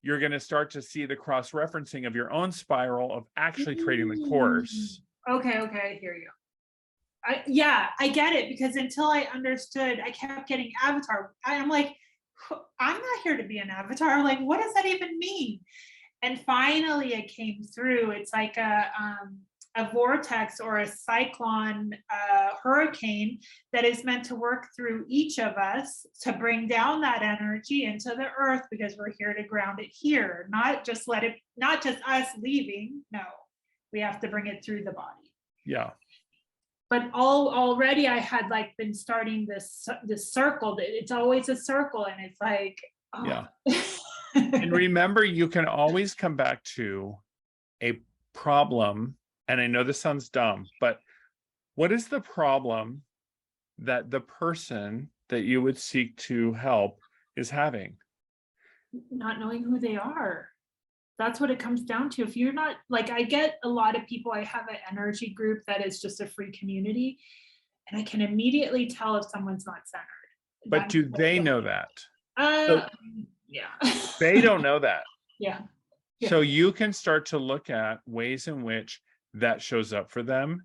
you're going to start to see the cross-referencing of your own spiral of actually creating the course. Okay, I hear you. I get it, because until I understood, I kept getting avatar. I'm like, I'm not here to be an avatar. Like, what does that even mean? And finally it came through. It's like a vortex or a cyclone, hurricane that is meant to work through each of us to bring down that energy into the earth, because we're here to ground it here, not just us leaving. No, we have to bring it through the body. Yeah. But already I had like been starting this circle. It's always a circle, and it's like, oh. Yeah. And remember, you can always come back to a problem. And I know this sounds dumb, but what is the problem that the person that you would seek to help is having? Not knowing who they are. That's what it comes down to. If you're not, like, I get a lot of people, I have an energy group that is just a free community, and I can immediately tell if someone's not centered. But do they know that? Yeah. They don't know that. Yeah. So you can start to look at ways in which that shows up for them.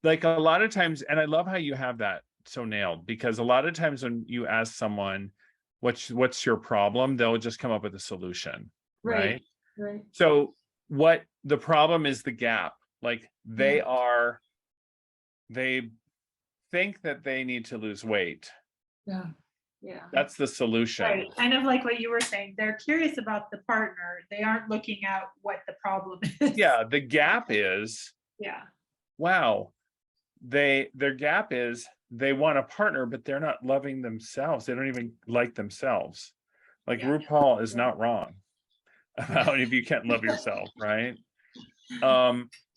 Like a lot of times, and I love how you have that so nailed, because a lot of times when you ask someone, what's your problem, they'll just come up with a solution, right? Right. So what the problem is, the gap. Like they think that they need to lose weight. Yeah. Yeah. That's the solution. Right. Kind of like what you were saying. They're curious about the partner. They aren't looking at what the problem is. Yeah, the gap is, Yeah. wow, their gap is they want a partner, but they're not loving themselves. They don't even like themselves. Like Yeah. RuPaul is not wrong about if you can't love yourself, right?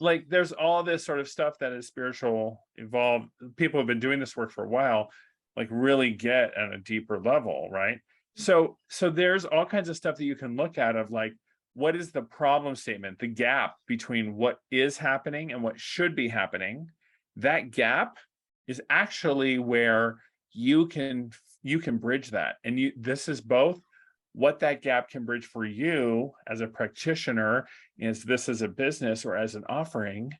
Like there's all this sort of stuff that is spiritual, evolved. People have been doing this work for a while, like really get at a deeper level, right? So there's all kinds of stuff that you can look at of like, what is the problem statement, the gap between what is happening and what should be happening. That gap is actually where you can bridge that. And this is both what that gap can bridge for you as a practitioner, is this as a business or as an offering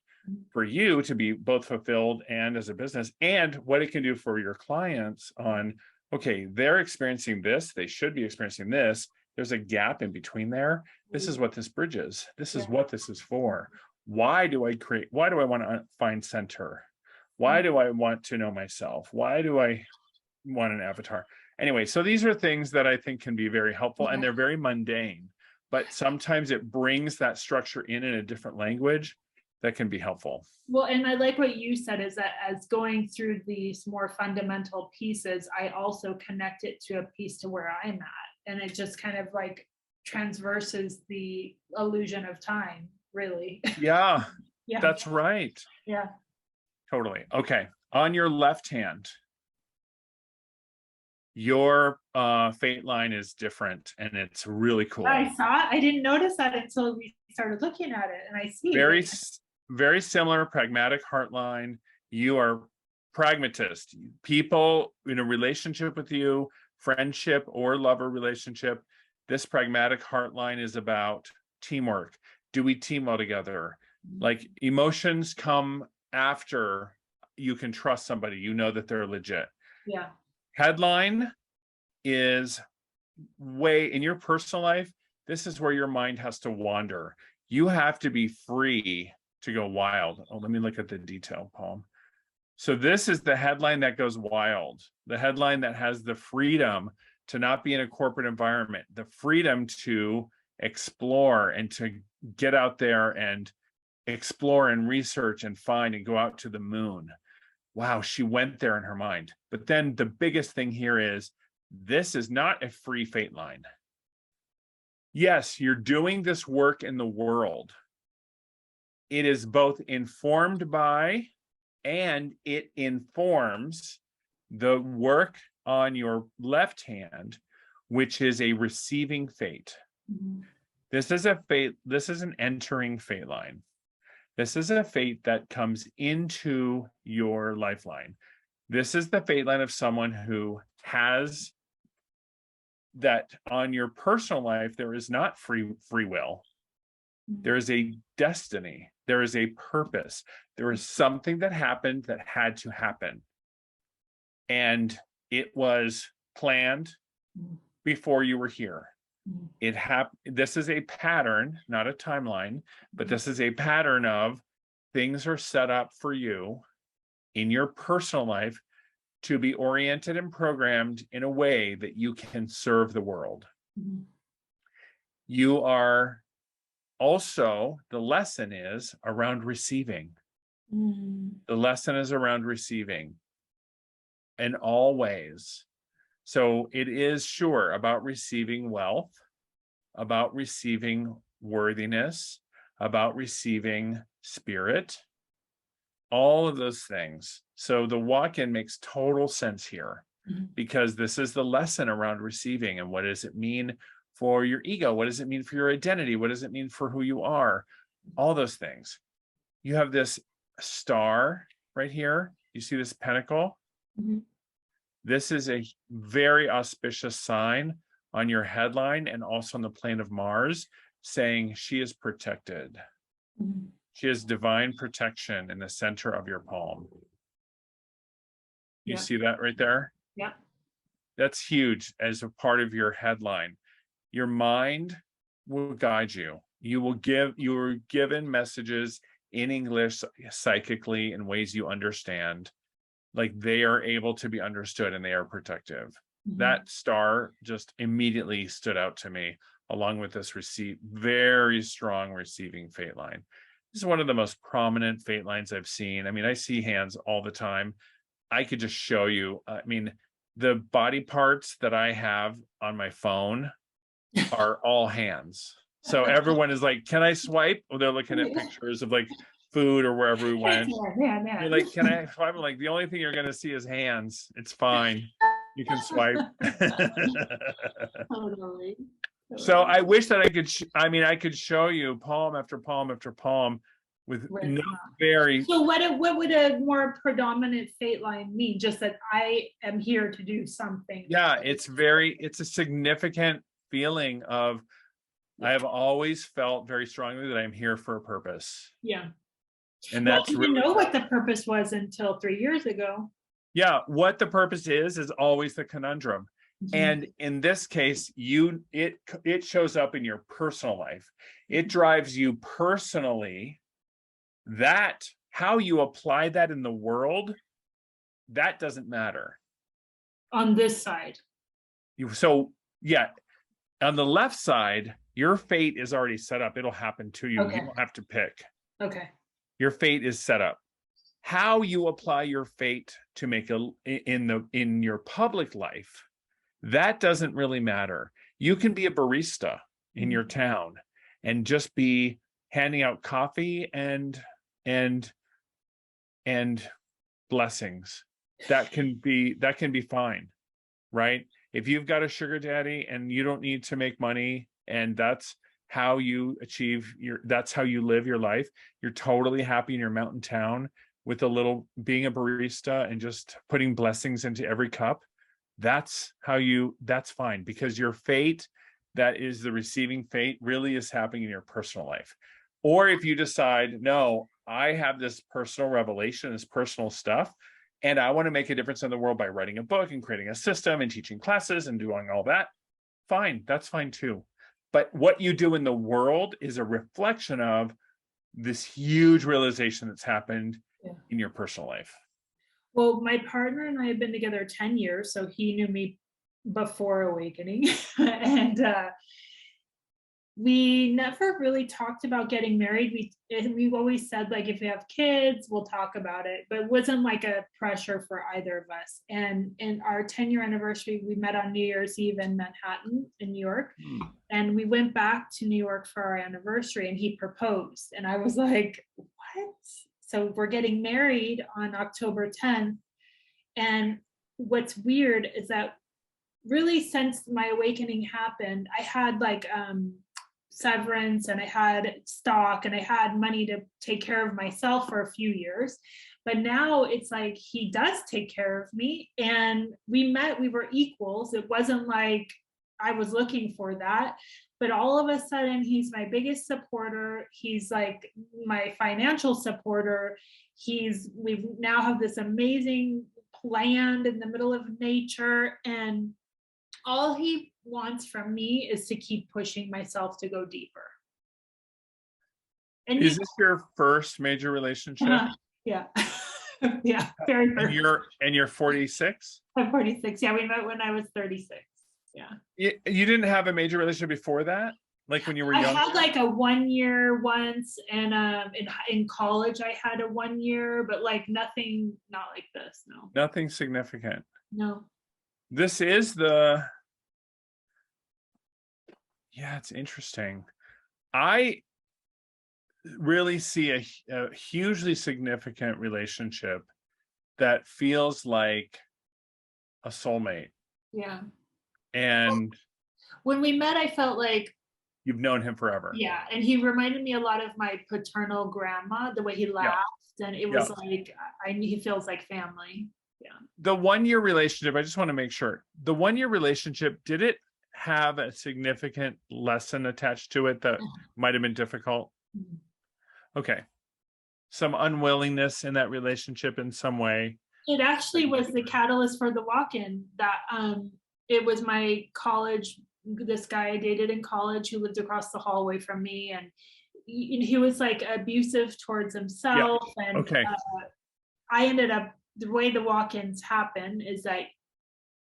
for you to be both fulfilled and as a business, and what it can do for your clients on, okay, they're experiencing this, they should be experiencing this. There's a gap in between there. This is what this bridges. This is what this is for. Why do I want to find center? Why do I want to know myself? Why do I want an avatar? Anyway, so these are things that I think can be very helpful, and they're very mundane, but sometimes it brings that structure in a different language that can be helpful. Well, and I like what you said, is that as going through these more fundamental pieces, I also connect it to a piece to where I'm at. And it just kind of like transverses the illusion of time, really. Yeah, Yeah. that's right. Yeah. Totally. Okay. On your left hand, your fate line is different, and it's really cool. I saw it. I didn't notice that until we started looking at it, and I see very similar pragmatic heart line. You are pragmatist. People in a relationship with you, friendship or lover relationship, this pragmatic heart line is about teamwork. Do we team well together? Like emotions come after you can trust somebody, you know that they're legit. Yeah. Headline is way in your personal life. This is where your mind has to wander. You have to be free to go wild. Oh, let me look at the detail, Palm. So this is the headline that goes wild, the headline that has the freedom to not be in a corporate environment, the freedom to explore and to get out there and explore and research and find and go out to the moon. Wow, she went there in her mind. But then the biggest thing here is, this is not a free fate line. Yes, you're doing this work in the world. It is both informed by, and it informs the work on your left hand, which is a receiving fate. Mm-hmm. This is a fate, this is an entering fate line. This is a fate that comes into your lifeline. This is the fate line of someone who has that. On your personal life, there is not free will. There is a destiny. There is a purpose. There is something that happened that had to happen. And it was planned before you were here. It happened. This is a pattern, not a timeline, but this is a pattern of things are set up for you in your personal life to be oriented and programmed in a way that you can serve the world. Mm-hmm. You are also, the lesson is around receiving. Mm-hmm. The lesson is around receiving in all ways. So it is sure about receiving wealth, about receiving worthiness, about receiving spirit, all of those things. So the walk-in makes total sense here, because this is the lesson around receiving. And what does it mean for your ego? What does it mean for your identity? What does it mean for who you are? All those things. You have this star right here. You see this pentacle? Mm-hmm. This is a very auspicious sign on your headline and also on the plane of Mars, saying she is protected. Mm-hmm. She has divine protection in the center of your palm. You Yeah. see that right there? Yeah. That's huge as a part of your headline. Your mind will guide you. You're given messages in English psychically in ways you understand, like they are able to be understood and they are protective. Mhm. That star just immediately stood out to me, along with this very strong receiving fate line. This is one of the most prominent fate lines I've seen. I mean, I see hands all the time. I could just show you. I mean, the body parts that I have on my phone are all hands. So everyone is like, can I swipe? Or they're looking at pictures of like food or wherever we went. Yeah. You're like, can I swipe? I'm like, the only thing you're going to see is hands. It's fine. You can swipe. Totally. So I wish that I could, I could show you palm after palm after palm with Right. no very. So what would a more predominant fate line mean? Just that I am here to do something. Yeah, it's a significant feeling of, I have always felt very strongly that I'm here for a purpose. Yeah. And Well, that's you really, didn't know what the purpose was until 3 years ago. yeah, what the purpose is always the conundrum. Mhm. And in this case, it shows up in your personal life. It drives you personally. That how you apply that in the world, that doesn't matter. On this side. So yeah, on the left side, your fate is already set up. It'll happen to you. Okay. You don't have to pick. Okay. Your fate is set up. How you apply your fate to make in your public life, that doesn't really matter. You can be a barista in your town and just be handing out coffee and blessings. That can be fine, right? If you've got a sugar daddy and you don't need to make money, and that's how you that's how you live your life, you're totally happy in your mountain town with being a barista and just putting blessings into every cup. That's fine, because your fate, that is the receiving fate, really is happening in your personal life. Or if you decide, no, I have this personal revelation, this personal stuff, and I want to make a difference in the world by writing a book and creating a system and teaching classes and doing all that, fine, that's fine too. But what you do in the world is a reflection of this huge realization that's happened in your personal life. Well, my partner and I have been together 10 years, so he knew me before awakening. And we never really talked about getting married. We've always said, like, if we have kids, we'll talk about it, but it wasn't like a pressure for either of us. And in our 10-year anniversary, we met on New Year's Eve in Manhattan, in New York. And we went back to New York for our anniversary, and he proposed. And I was like, what? So we're getting married on October 10th. And what's weird is that really since my awakening happened, I had like severance, and I had stock, and I had money to take care of myself for a few years. But now it's like he does take care of me, and we were equals. It wasn't like I was looking for that. But all of a sudden, he's my biggest supporter. He's like my financial supporter. We now have this amazing land in the middle of nature, and all he wants from me is to keep pushing myself to go deeper. And is this your first major relationship? Yeah. Yeah, very first. And you're 46? I'm 46. Yeah, we met when I was 36. Yeah. You didn't have a major relationship before that? Like when you were young? I had like a 1 year once, and in college I had a 1 year, but like nothing, not like this, no. Nothing significant. No. This is it's interesting. I really see a hugely significant relationship that feels like a soulmate. Yeah. And when we met, I felt like you've known him forever. Yeah, and he reminded me a lot of my paternal grandma, the way he laughed, and it was like he feels like family. Yeah. The 1 year relationship, I just want to make sure. The 1 year relationship, did it have a significant lesson attached to it that might have been difficult? Okay. Some unwillingness in that relationship in some way. It actually was the catalyst for the walk-in that it was my college, this guy I dated in college who lived across the hallway from me, and he was like abusive towards himself. And Okay. I ended up, the way the walk-ins happen is that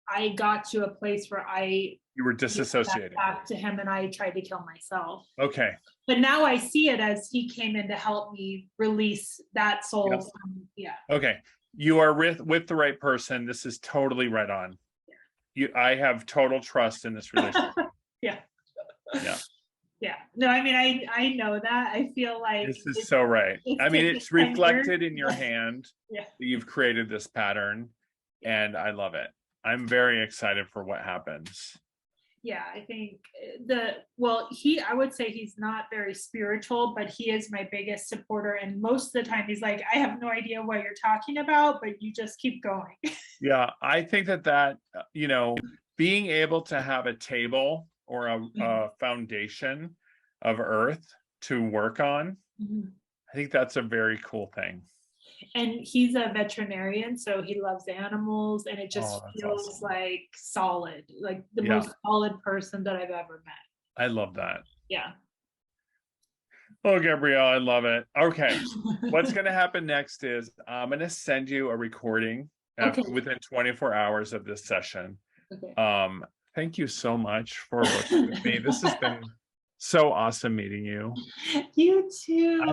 I got to a place where You were disassociating. back to him and I tried to kill myself. Okay. But now I see it as he came in to help me release that soul. Yep. From, yeah. Okay. You are with the right person. This is totally right on. I have total trust in this relationship. Yeah. Yeah. Yeah. No, I mean, I know that. I feel like This is so right. I mean, it's reflected in your hand. Yeah. That you've created this pattern, and I love it. I'm very excited for what happens. Yeah, I think I would say he's not very spiritual, but he is my biggest supporter. And most of the time he's like, I have no idea what you're talking about, but you just keep going. Yeah, I think that, being able to have a table or a foundation of earth to work on, I think that's a very cool thing. And he's a veterinarian, so he loves animals, and it just feels awesome. Like solid, like the most solid person that I've ever met. I love that. Yeah. Oh, Gabrielle, I love it. Okay. What's going to happen next is I'm going to send you a recording within 24 hours of this session. Okay. Thank you so much for working with me. This has been so awesome meeting you. You too.